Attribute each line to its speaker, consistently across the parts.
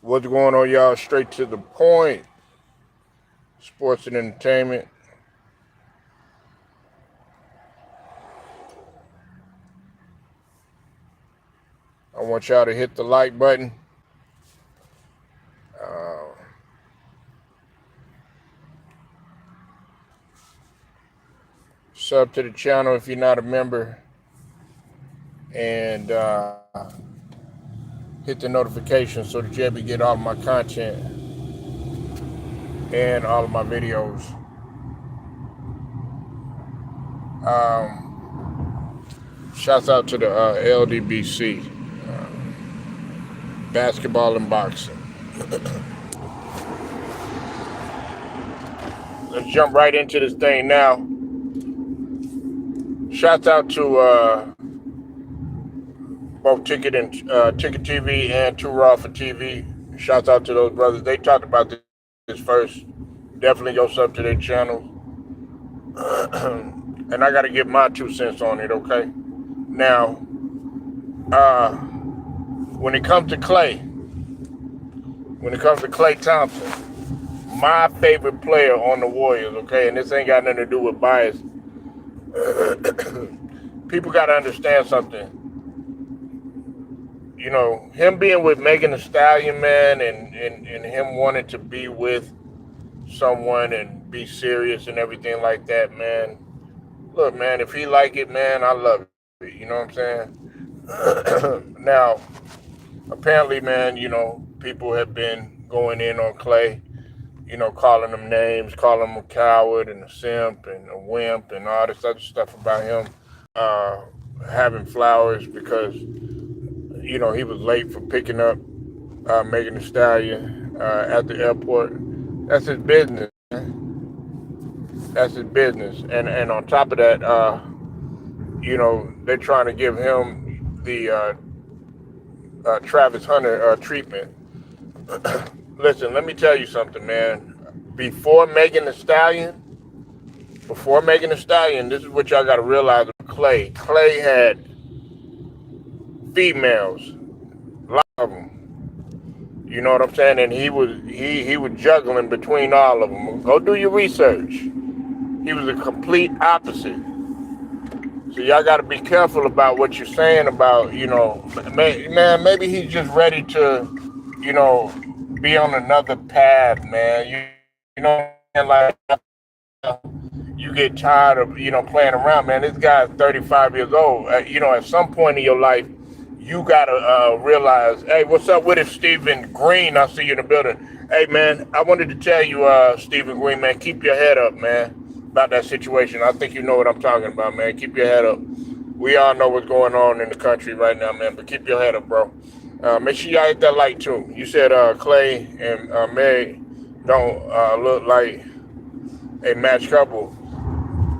Speaker 1: What's going on, y'all? Straight to the point. Sports and entertainment. I want y'all to hit the like button. Uh, Sub to the channel if you're not a member. And hit the notification so that you'll be get all of my content and all of my videos. Shouts out to the LDBC, basketball and boxing. Let's jump right into this thing now. Shouts out to both Ticket TV and Too Raw for TV. Shouts out to those brothers. They talked about this first. Definitely go sub to their channel. And I got to give my 2 cents on it, okay? Now, when it comes to Klay Thompson, my favorite player on the Warriors, okay? And this ain't got nothing to do with bias. People got to understand something. You know, him being with Megan Thee Stallion, man, and him wanting to be with someone and be serious and everything like that, man. Look, man, if he like it, man, I love it. You know what I'm saying? Now, apparently, man, you know, people have been going in on Klay, you know, calling him names, calling him a coward and a simp and a wimp and all this other stuff about him having flowers because, you know, he was late for picking up Megan Thee Stallion at the airport. That's his business. That's his business. And on top of that, you know, they're trying to give him the Travis Hunter treatment. Listen, let me tell you something, man. Before Megan Thee Stallion, this is what y'all got to realize with Klay. Klay had females, a lot of them. You know what I'm saying? And he was juggling between all of them. Go do your research. He was a complete opposite. So y'all got to be careful about what you're saying about, you know, man, maybe he's just ready to, you know, be on another path, man. You know, like you get tired of, you know, playing around, man. This guy's 35 years old. You know, at some point in your life, you got to realize, hey, what's up with it, Stephen Green? I see you in the building. Hey, man, I wanted to tell you, Stephen Green, man, keep your head up, man, about that situation. I think you know what I'm talking about, man. Keep your head up. We all know what's going on in the country right now, man, but keep your head up, bro. Make sure y'all hit that like, too. You said Klay and Meg don't look like a match couple.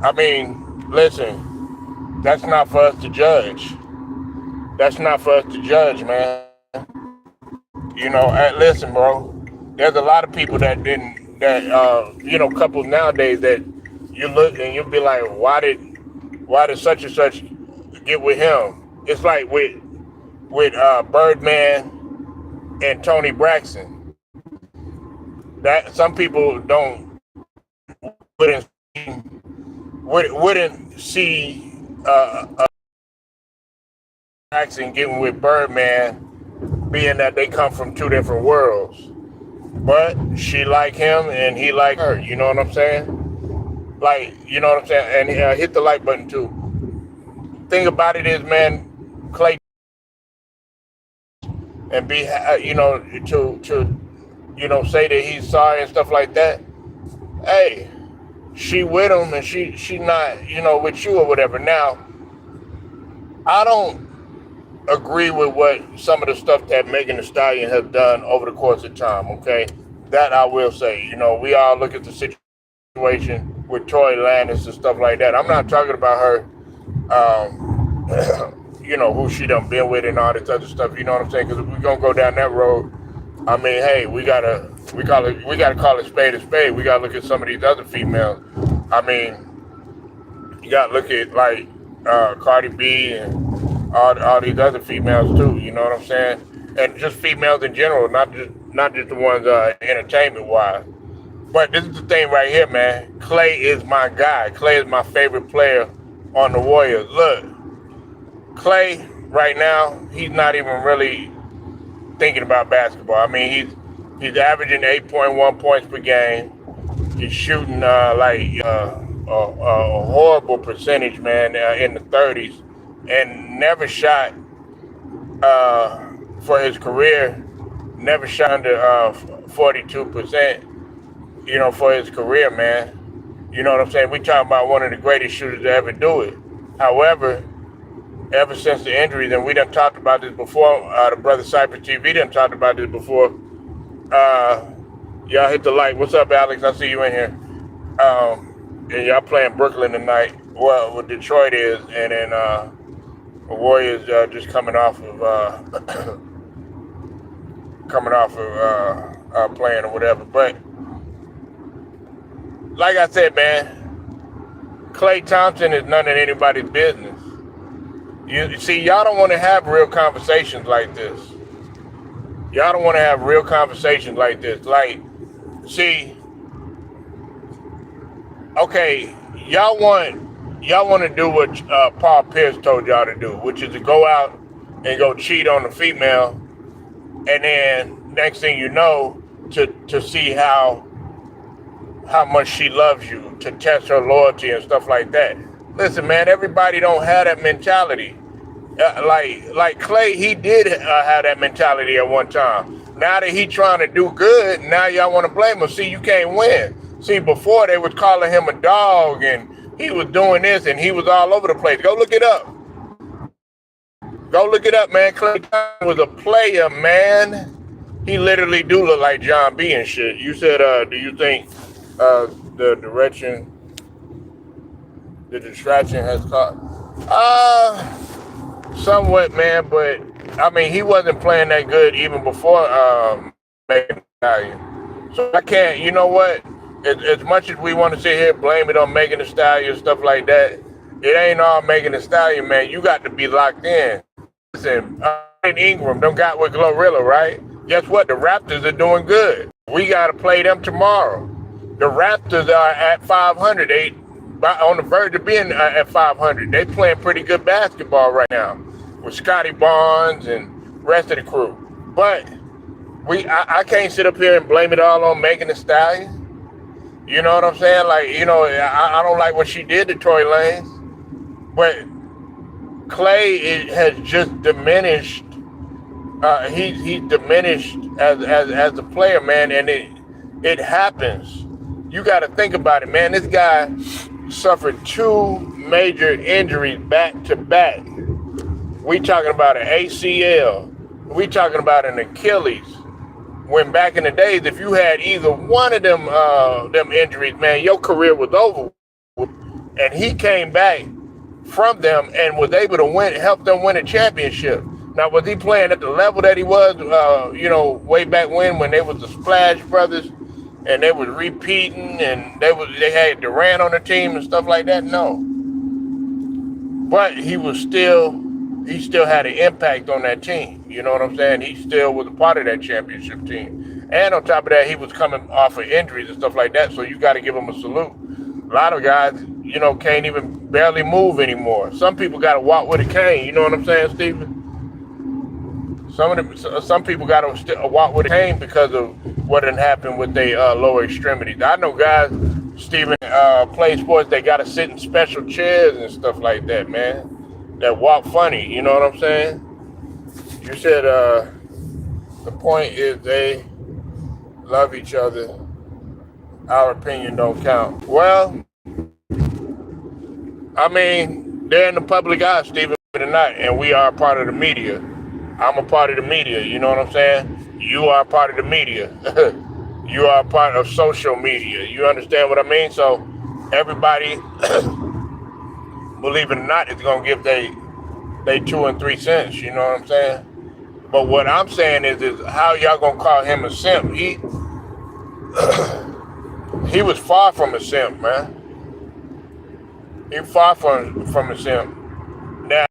Speaker 1: I mean, listen, that's not for us to judge. That's not for us to judge, man. You know, listen, bro. There's a lot of people that you know, couples nowadays that you look and you'll be like, why did such and such get with him? It's like with Birdman and Tony Braxton. That some people wouldn't see Braxton getting with Birdman, being that they come from two different worlds. But she like him and he like her. You know what I'm saying? Like, you know what I'm saying? And hit the like button too. Thing about it is, man, Klay and be, you know, to you know, say that he's sorry and stuff like that. Hey, she with him and she not, you know, with you or whatever. Now, I don't agree with what some of the stuff that Megan Thee Stallion has done over the course of time, okay? That I will say. You know, we all look at the situation with Tory Lanez and stuff like that. I'm not talking about her, you know, who she done been with and all this other stuff, you know what I'm saying? Because if we're going to go down that road, I mean, hey, we gotta call it spade a spade. We gotta look at some of these other females. I mean, you gotta look at like Cardi B and all these other females too. You know what I'm saying? and just females in general, not just the ones entertainment wise. But this is the thing right here, man. Klay is my guy. Klay is my favorite player on the Warriors. Look, Klay right now, he's not even really thinking about basketball. I mean, he's averaging 8.1 points per game. He's shooting a horrible percentage, man, in the 30s, and never shot for his career. Never shot under 42%. For his career, man. You know what I'm saying? We talking about one of the greatest shooters to ever do it. However, ever since the injuries, and we done talked about this before, the Brother Cypress TV done talked about this before. Y'all hit the like. What's up, Alex? I see you in here. And y'all playing Brooklyn tonight. Well, what Detroit is, and then the Warriors just coming off of playing or whatever. But like I said, man, Klay Thompson is none of anybody's business. You see, y'all don't want to have real conversations like this. Y'all don't want to have real conversations like this. Like, see, okay, y'all want to do what Paul Pierce told y'all to do, which is to go out and go cheat on the female, and then next thing you know, to see how much she loves you, to test her loyalty and stuff like that. Listen, man, everybody don't have that mentality. Like Klay, he did have that mentality at one time. Now that he trying to do good, now y'all want to blame him. See, you can't win. See, before they was calling him a dog, and he was doing this, and he was all over the place. Go look it up. Go look it up, man. Klay Thompson was a player, man. He literally do look like John B. and shit. You said, do you think the distraction has caught? Somewhat, man, but I mean, he wasn't playing that good even before Megan Thee Stallion. So I can't, you know what? As much as we want to sit here blame it on Megan Thee Stallion and stuff like that, it ain't all Megan Thee Stallion, man. You got to be locked in. Listen, Ingram, them got with Glorilla, right? Guess what? The Raptors are doing good. We got to play them tomorrow. The Raptors are at 500. They on the verge of being at 500. They playing pretty good basketball right now with Scotty Barnes and rest of the crew. But I can't sit up here and blame it all on Megan Thee Stallion. You know what I'm saying? Like, I don't like what she did to Tory Lanez. But Klay has just diminished. He's diminished as a player, man, and it happens. You got to think about it, man. This guy suffered 2 major injuries back to back. We talking about an ACL. We talking about an Achilles. When back in the days, if you had either one of them injuries, man, your career was over. And he came back from them and was able to help them win a championship. Now, was he playing at the level that he was, way back when they was the Splash Brothers and they was repeating and they had Durant on the team and stuff like that? No. But he still had an impact on that team. You know what I'm saying? He still was a part of that championship team. And on top of that, he was coming off of injuries and stuff like that. So you got to give him a salute. A lot of guys, can't even barely move anymore. Some people got to walk with a cane. You know what I'm saying, Stephen? Some people got to walk with a cane because of what had happened with their lower extremities. I know guys, Stephen, play sports, they got to sit in special chairs and stuff like that, man. That walk funny, you know what I'm saying? You said the point is they love each other. Our opinion don't count. Well, I mean, they're in the public eye, Stephen, tonight, and we are part of the media. I'm a part of the media, you know what I'm saying? You are part of the media. You are part of social media. You understand what I mean? So everybody, believe it or not, is going to give they 2 and 3 cents, you know what I'm saying? But what I'm saying is how y'all going to call him a simp? He was far from a simp, man. He far from a simp. Now,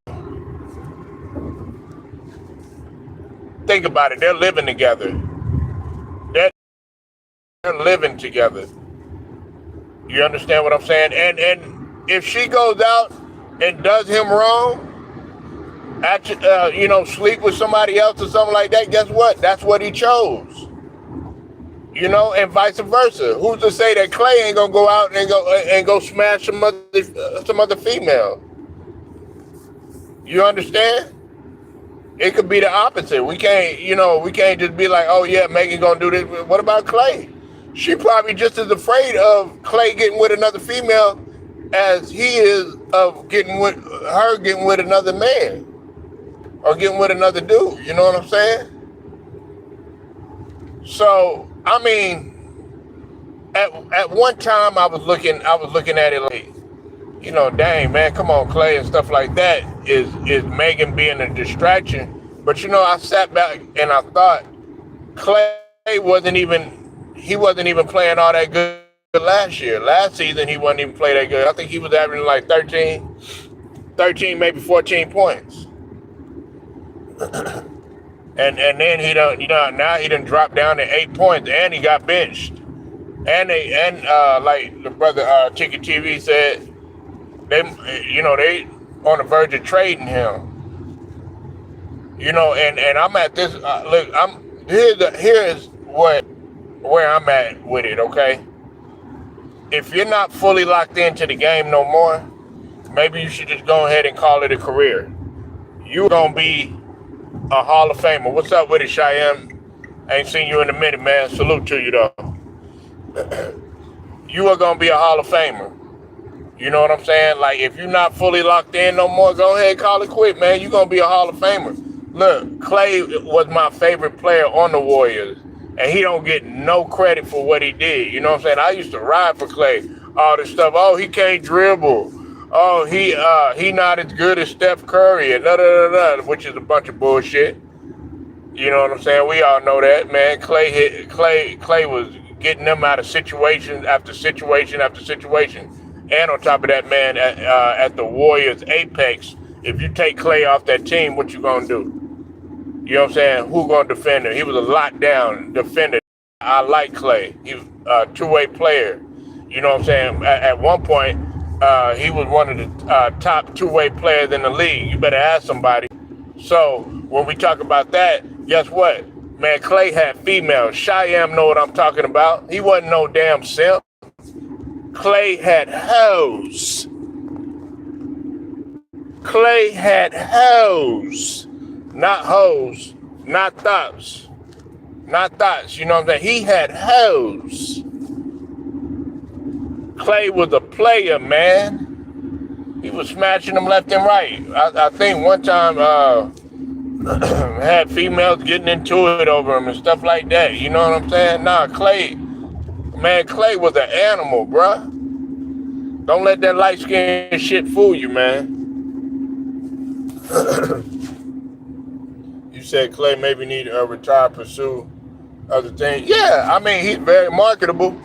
Speaker 1: Think about it. They're living together. They're living together. You understand what I'm saying? And if she goes out and does him wrong, sleep with somebody else or something like that, guess what? That's what he chose. And vice versa. Who's to say that Klay ain't gonna go out and go smash some other female? You understand? It could be the opposite. We can't just be like, oh yeah, Megan gonna do this. What about Klay? She probably just as afraid of Klay getting with another female as he is of getting with another man or getting with another dude. You know what I'm saying? So I mean, at one time I was looking at it like, dang man, come on, Klay and stuff like that is Megan being a distraction. But I sat back and I thought Klay wasn't even playing all that good last year. Last season he wasn't even playing that good. I think he was averaging like 13, maybe 14 points. And then now he done dropped down to 8 points and he got benched. And like the brother Chicken TV said, they on the verge of trading him. And I'm at this. Look, here's where I'm at with it. Okay, if you're not fully locked into the game no more, maybe you should just go ahead and call it a career. You're gonna be a Hall of Famer. What's up with it, Cheyenne? Ain't seen you in a minute, man. Salute to you though. You are gonna be a Hall of Famer. You know what I'm saying? Like, if you're not fully locked in no more, go ahead and call it quit, man. You're going to be a Hall of Famer. Look, Klay was my favorite player on the Warriors, and he don't get no credit for what he did. You know what I'm saying? I used to ride for Klay. All this stuff. Oh, he can't dribble. Oh, he not as good as Steph Curry, and which is a bunch of bullshit. You know what I'm saying? We all know that, man. Klay was getting them out of situation after situation after situation. And on top of that, man, at the Warriors' apex, if you take Klay off that team, what you gonna do? You know what I'm saying? Who gonna defend him? He was a lockdown defender. I like Klay. He was a two-way player. You know what I'm saying? At one point, he was one of the top two-way players in the league. You better ask somebody. So when we talk about that, guess what? Man, Klay had females. Cheyenne know what I'm talking about. He wasn't no damn simp. Klay had hoes. Klay had hoes. Not hoes. Not thoughts. Not thoughts. You know what I'm saying? He had hoes. Klay was a player, man. He was smashing them left and right. I think one time had females getting into it over him and stuff like that. You know what I'm saying? Nah, Klay was an animal, bruh. Don't let that light skin shit fool you, man. You said Klay maybe need to retire, pursue other things. Yeah, I mean, he's very marketable.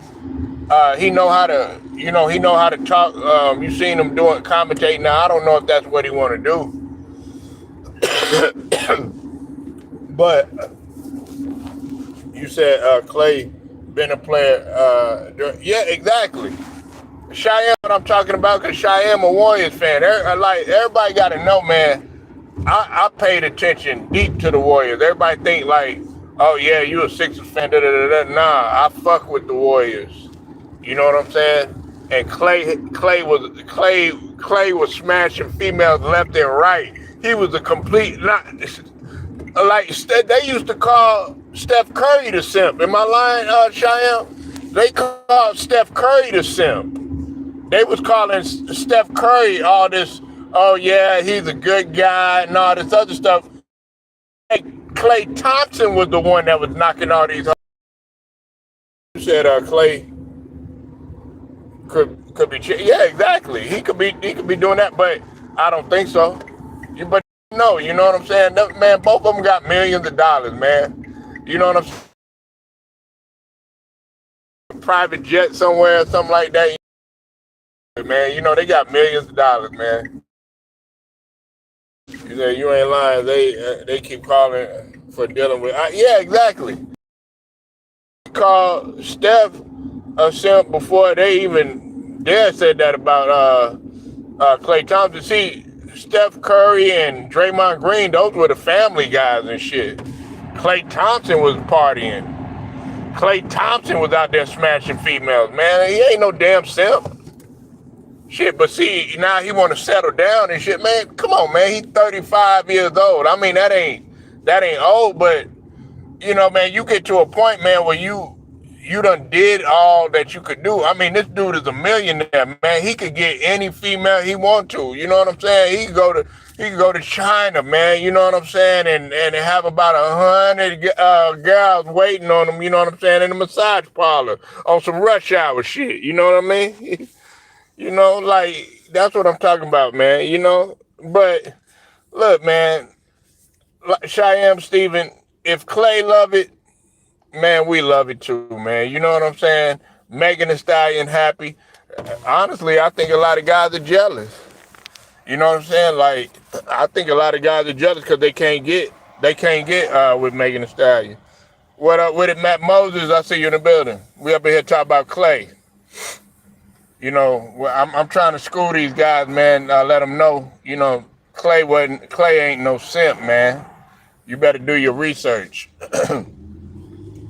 Speaker 1: He know how to talk. You seen him commentating. Now, I don't know if that's what he want to do. But you said Klay been a player. Yeah, exactly. Cheyenne, what I'm talking about, because Cheyenne a Warriors fan. Everybody got to know, man. I paid attention deep to the Warriors. Everybody think like, oh yeah, you a Sixers fan. Nah, I fuck with the Warriors. You know what I'm saying? And Klay was smashing females left and right. He was a complete they used to call Steph Curry the simp. Am I lying, Cheyenne? They called Steph Curry the simp. They was calling Steph Curry all this, oh yeah, he's a good guy and all this other stuff. Hey, Klay Thompson was the one that was knocking all these. You said Klay could be, yeah, exactly. He could be doing that, but I don't think so. But no, you know what I'm saying? Man, both of them got millions of dollars, man. You know what I'm saying? Private jet somewhere, something like that. Man, you know, they got millions of dollars, man. You say you ain't lying. They keep calling for dealing with. Yeah, exactly. Called Steph a simp before they even dare said that about Klay Thompson. See, Steph Curry and Draymond Green, those were the family guys and shit. Klay Thompson was partying. Klay Thompson was out there smashing females, man. He ain't no damn simp. Shit, but see, now he want to settle down and shit, man. Come on, man. He's 35 years old. I mean, that ain't old, but you know, man, you get to a point, man, where you done did all that you could do. I mean, this dude is a millionaire, man. He could get any female he want to. You know what I'm saying? He could go to China, man. You know what I'm saying? And have about 100 gals waiting on him. You know what I'm saying? In the massage parlor on some rush hour shit. You know what I mean? You know, like that's what I'm talking about, man. You know, but look, man, Cheyenne Steven, if Klay love it, man, we love it too, man. You know what I'm saying? Megan Thee Stallion happy. Honestly, I think a lot of guys are jealous. You know what I'm saying? Like, I think a lot of guys are jealous because they can't get with Megan Thee Stallion. What up with it, Matt Moses? I see you in the building. We up in here talking about Klay. You know, I'm trying to school these guys, man. Let them know, you know, Klay ain't no simp, man. You better do your research.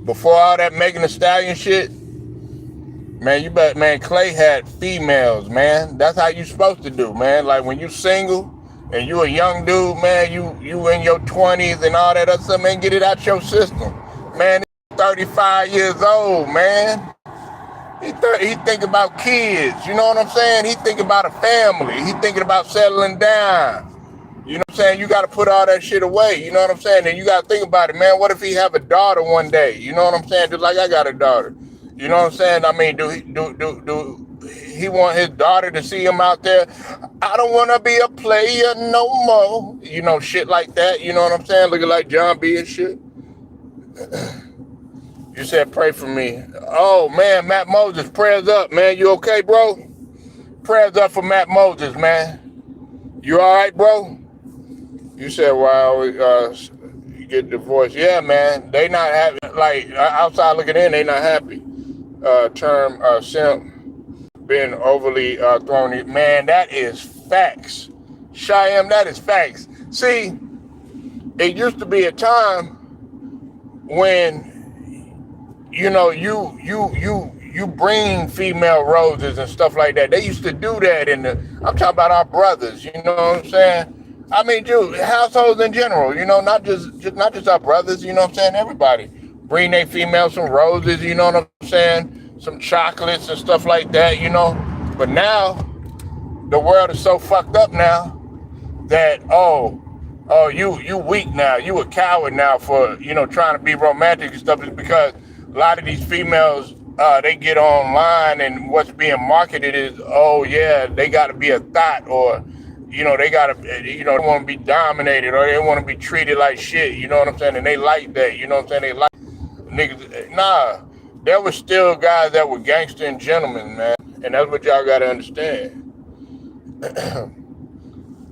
Speaker 1: Before all that Megan Thee Stallion shit, man, Klay had females, man. That's how you supposed to do, man. Like when you single and you a young dude, man, you in your 20s and all that other stuff, man, get it out your system. Man, he's 35 years old, man. He think about kids, you know what I'm saying? He think about a family. He thinking about settling down. You know what I'm saying? You got to put all that shit away. You know what I'm saying? And you got to think about it, man. What if he have a daughter one day? You know what I'm saying? Just like I got a daughter. You know what I'm saying? I mean, do he want his daughter to see him out there? I don't want to be a player no more. You know, shit like that. You know what I'm saying? Looking like John B and shit. You said pray for me. Oh, man, Matt Moses, prayers up, man. You okay, bro? Prayers up for Matt Moses, man. You all right, bro? You said, wow, you get divorced. Yeah, man. They not happy. Like, outside looking in, they not happy. Term simp being overly thrown in. Man, that is facts. Cheyenne, that is facts. See, it used to be a time when, you know, you bring female roses and stuff like that. They used to do that I'm talking about our brothers, you know what I'm saying? I mean, dude, households in general, you know, not just our brothers, you know what I'm saying? Everybody bring their females some roses, you know what I'm saying? Some chocolates and stuff like that, you know? But now, the world is so fucked up now that, you weak now. You a coward now for, you know, trying to be romantic and stuff. It's because a lot of these females, they get online and what's being marketed is, oh yeah, they got to be a thought, or, you know, they got to, you know, they want to be dominated, or they want to be treated like shit, you know what I'm saying? And they like that, you know what I'm saying? They like niggas. Nah, there were still guys that were gangster and gentlemen, man. And that's what y'all got to understand.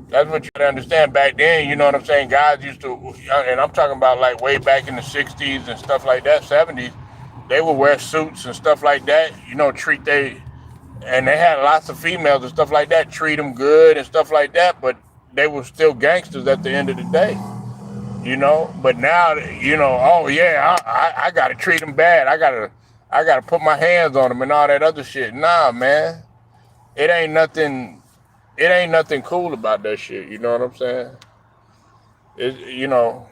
Speaker 1: That's what you got to understand. Back then, you know what I'm saying? Guys used to, and I'm talking about like way back in the 60s and stuff like that, 70s, they would wear suits and stuff like that, you know, and they had lots of females and stuff like that, treat them good and stuff like that, but they were still gangsters at the end of the day, you know? But now, you know, oh yeah, I got to treat them bad. I got to put my hands on them and all that other shit. Nah, man, it ain't nothing cool about that shit, you know what I'm saying? You know,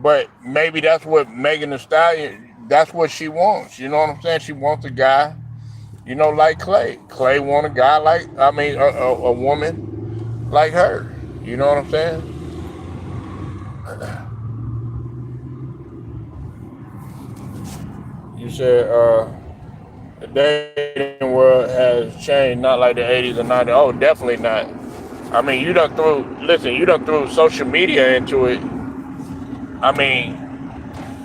Speaker 1: but maybe that's what Megan Thee Stallion, that's what she wants, you know what I'm saying? She wants a guy, you know, like Klay. Klay want a guy like, a woman like her, you know what I'm saying? You said, the dating world has changed, not like the 80s or 90s. Oh, definitely not. I mean, you done threw social media into it. I mean,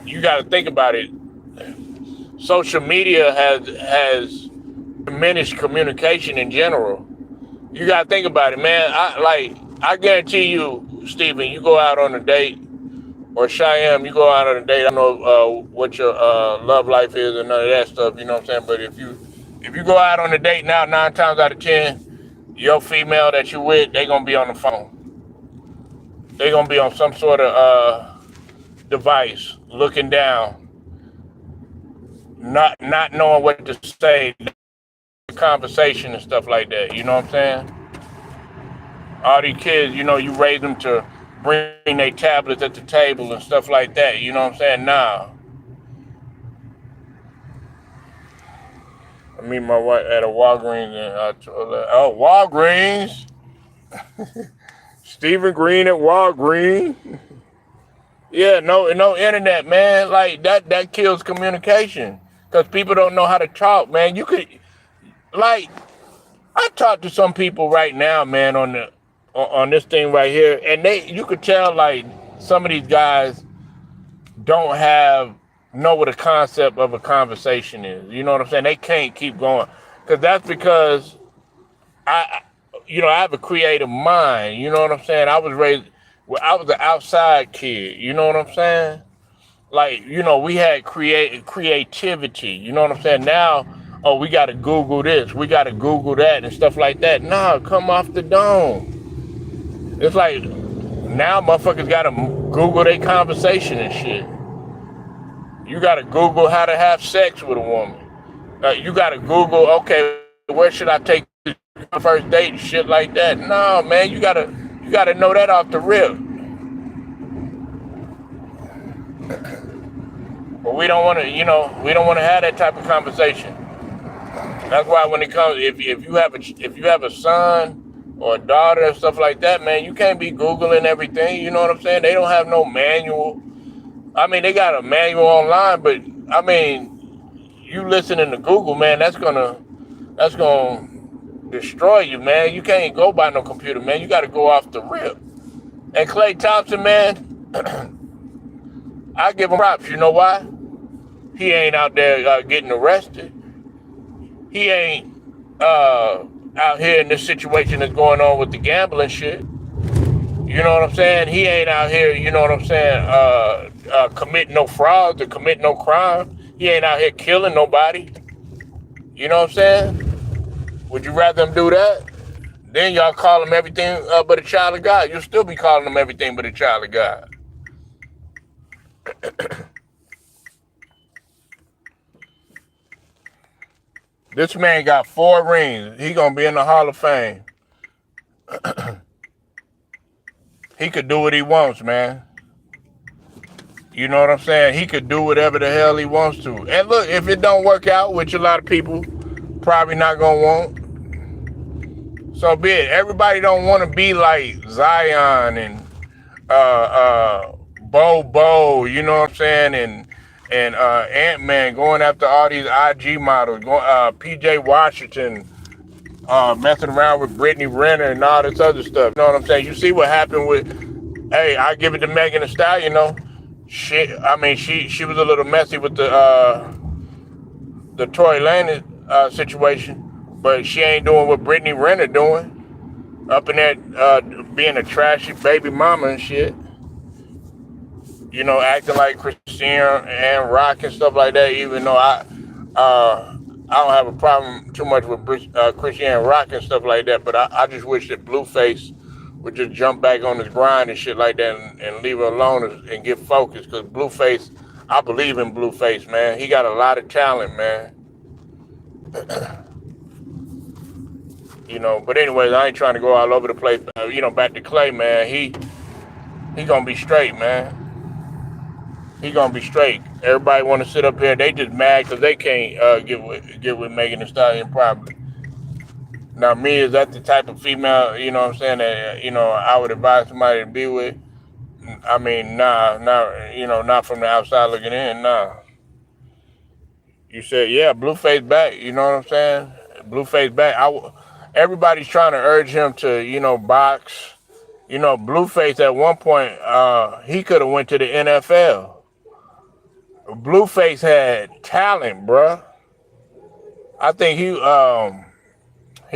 Speaker 1: you got to think about it. Social media has diminished communication in general. You got to think about it, man. I guarantee you, Steven, you go out on a date Or Cheyenne, you go out on a date. I don't know what your love life is and none of that stuff. You know what I'm saying? But if you go out on a date now, 9 times out of 10, your female that you with, they gonna be on the phone. They gonna be on some sort of device, looking down, not knowing what to say, conversation and stuff like that. You know what I'm saying? All these kids, you raise them to bring their tablets at the table and stuff like that. You know what I'm saying? Nah. I meet my wife at a Walgreens and I told her, oh, Walgreens. Stephen Green at Walgreens. Yeah, no internet, man. Like that kills communication. Because people don't know how to talk, man. You could, like, I talk to some people right now, man, on this thing right here, and you could tell, like, some of these guys don't know what a concept of a conversation is. You know what I'm saying? They can't keep going, because I have a creative mind. You know what I'm saying? I was an outside kid. You know what I'm saying? Like, we had creativity. You know what I'm saying? Now, oh, we got to Google this, we got to Google that, and stuff like that. No, come off the dome. It's like now motherfuckers got to Google their conversation and shit. You got to Google how to have sex with a woman. You got to Google, okay, where should I take the first date and shit like that. No, man, you gotta know that off the rip. But we don't want to have that type of conversation. That's why when it comes, if you have a son or a daughter and stuff like that, man, you can't be Googling everything. You know what I'm saying? They don't have no manual. I mean, they got a manual online, but I mean, you listening to Google, man, that's gonna destroy you, man. You can't go by no computer, man. You got to go off the rip. And Klay Thompson, man, I give him props. You know why? He ain't out there getting arrested. He ain't out here in this situation that's going on with the gambling shit. You know what I'm saying? He ain't out here, you know what I'm saying, committing no fraud or committing no crime. He ain't out here killing nobody. You know what I'm saying? Would you rather him do that? Then y'all call him everything but a child of God. You'll still be calling him everything but a child of God. This man got 4 rings. He gonna be in the Hall of Fame. He could do what he wants, man. You know what I'm saying? He could do whatever the hell he wants to. And look, if it don't work out, which a lot of people probably not gonna want, so be it. Everybody don't want to be like Zion and Bo, you know what I'm saying, and Ant-Man going after all these IG models, PJ Washington, messing around with Brittany Renner and all this other stuff. You know what I'm saying? You see what happened with, hey, I give it to Megan Thee Stallion, shit. I mean, she was a little messy with the Tory Lanez situation, but she ain't doing what Brittany Renner doing, up in that being a trashy baby mama and shit. You know, acting like Christine and Rock and stuff like that. Even though I don't have a problem too much with Christian Rock and stuff like that, but I just wish that Blueface would just jump back on his grind and shit like that and leave her alone and get focused. Because Blueface, I believe in Blueface, man. He got a lot of talent, man. You know, but anyways, I ain't trying to go all over the place. Back to Klay, man. He gonna be straight, man. He gonna be straight. Everybody want to sit up here. They just mad because they can't get with Megan Thee Stallion probably. Now, me, is that the type of female, you know what I'm saying, that, I would advise somebody to be with? I mean, nah, not from the outside looking in, nah. You said, yeah, Blueface back, you know what I'm saying? Blueface back. Everybody's trying to urge him to, box. Blueface at one point, he could have went to the NFL. Blueface had talent, bruh. I think he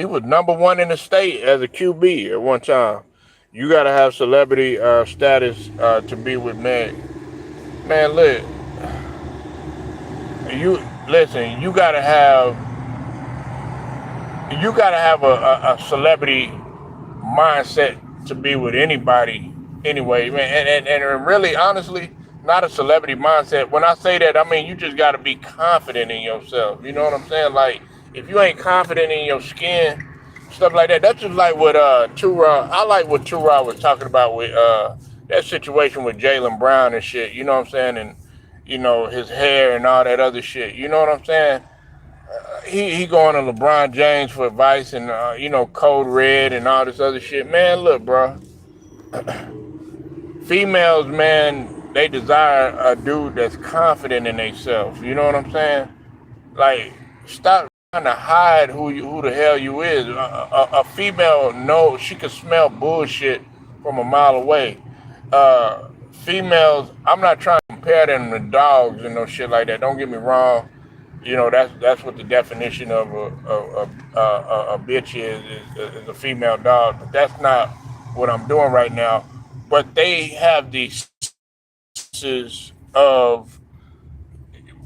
Speaker 1: was number 1 in the state as a QB at one time. You gotta have celebrity status to be with Meg. Man, look, you listen. You gotta have a celebrity mindset to be with anybody anyway, man. And really, honestly, not a celebrity mindset. When I say that, I mean you just gotta be confident in yourself. You know what I'm saying? Like, if you ain't confident in your skin, stuff like that. That's just like what Tura. I like what Tura was talking about with that situation with Jaylen Brown and shit. You know what I'm saying? And his hair and all that other shit. You know what I'm saying? He going to LeBron James for advice and Code Red and all this other shit. Man, look, bro. Females, man, they desire a dude that's confident in themselves. You know what I'm saying? Like, stop trying to hide who the hell you is. A female knows she can smell bullshit from a mile away. Females, I'm not trying to compare them to dogs and no shit like that. Don't get me wrong. That's what the definition of a bitch is a female dog. But that's not what I'm doing right now. But they have these senses of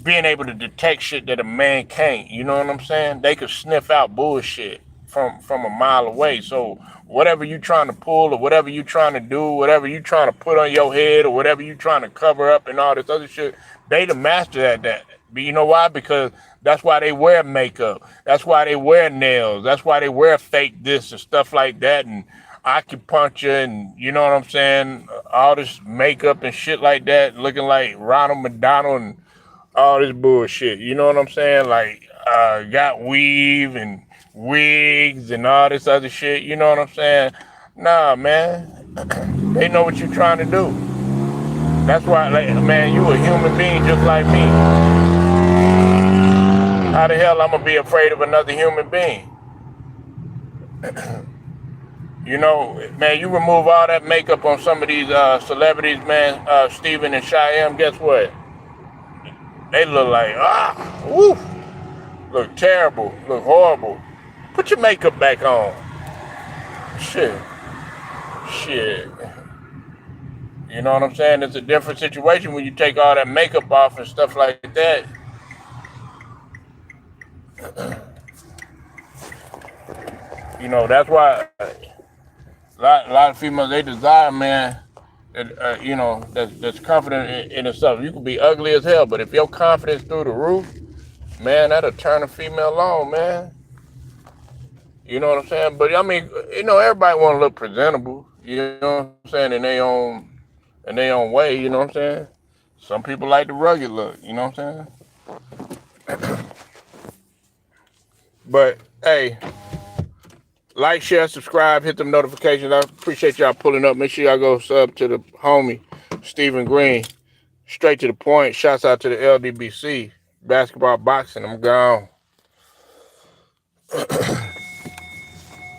Speaker 1: being able to detect shit that a man can't. You know what I'm saying? They could sniff out bullshit from a mile away. So whatever you trying to pull or whatever you trying to do, whatever you trying to put on your head or whatever you trying to cover up and all this other shit, they the master at that. But you know why? Because that's why they wear makeup. That's why they wear nails. That's why they wear fake this and stuff like that and acupuncture and you know what I'm saying? All this makeup and shit like that, looking like Ronald McDonald and all this bullshit. You know what I'm saying? Like, got weave and wigs and all this other shit. You know what I'm saying? Nah, man. They know what you're trying to do. That's why, like, man, you a human being just like me. How the hell I'm gonna be afraid of another human being? Man, you remove all that makeup on some of these celebrities, man, Steven and Cheyenne, guess what? They look like, woo, look terrible, look horrible. Put your makeup back on. Shit. You know what I'm saying? It's a different situation when you take all that makeup off and stuff like that. That's why a lot of females, they desire, man, that, that's confident in itself. You can be ugly as hell, but if your confidence through the roof, man, that'll turn a female on, man. You know what I'm saying? But I mean, everybody want to look presentable. You know what I'm saying? In their own way. You know what I'm saying? Some people like the rugged look. You know what I'm saying? But hey, like, share, subscribe, hit them notifications. I appreciate y'all pulling up. Make sure y'all go sub to the homie Stephen Green. Straight to the point. Shouts out to the LDBC basketball boxing. I'm gone.